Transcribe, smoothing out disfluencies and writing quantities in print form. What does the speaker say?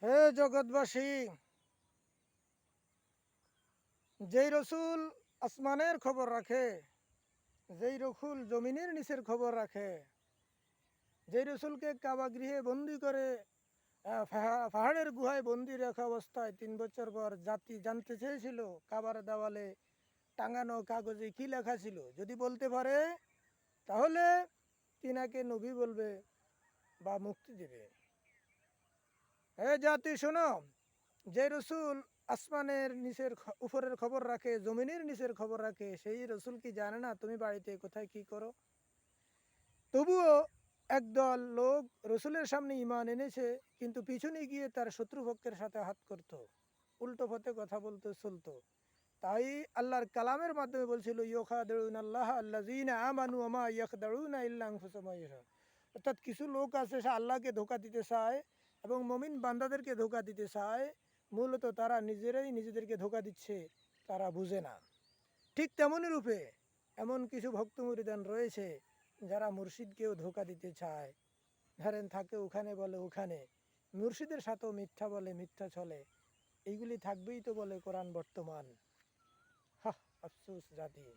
হে জগৎবাসী, যেই রসুল আসমানের খবর রাখে, যেই রসুল জমিনের নিচের খবর রাখে, যেই রসুলকে কাবা গৃহে বন্দি করে পাহাড়ের গুহায় বন্দি রাখা অবস্থায় 3 বছর পর জাতি জানতে চেয়েছিল কাবার দেওয়ালে টাঙানো কাগজে কি লেখা ছিল। যদি বলতে পারে তাহলে তিনাকে নবী বলবে বা মুক্তি দেবে। হে জাতি শোনো, যে রসুল আসমানের নিচের উপরের খবর রাখে, জমিনের নিচের খবর রাখে, সেই রসুল কি জানে না তুমি বাড়িতে কোথায় কি করো? তবুও একদল লোক রসুলের সামনে ঈমান এনেছে, কিন্তু পিছনে গিয়ে তার শত্রুপক্ষের সাথে হাত করত, উল্টো পথে কথা বলতে চলতো। তাই আল্লাহর কালামের মাধ্যমে বলছিল ইয়খাদিউন আল্লাহ আল্লাযীনা আমানু ওয়া মা ইয়াখদাউনা ইল্লা আনফুসাহুম ওয়া ইয়াশউরুন। অর্থাৎ কিছু লোক আছে সে আল্লাহকে ধোঁকা দিতে চায় এবং মুমিন বান্দাদেরকে ধোঁকা দিতে চায়, মূলত তারা নিজেরাই নিজেদেরকে ধোঁকা দিচ্ছে, তারা বুঝে না। ঠিক তেমনই রূপে এমন কিছু ভক্ত মুরিদান রয়েছে যারা মুর্শিদকেও ধোঁকা দিতে চায়। ধরেন থাকে ওখানে বলে ওখানে, মুর্শিদের সাথেও মিথ্যা বলে, মিথ্যা চলে। এইগুলি থাকবেই তো বলে কোরআন বর্তমান। হা, আফসোস জাতি।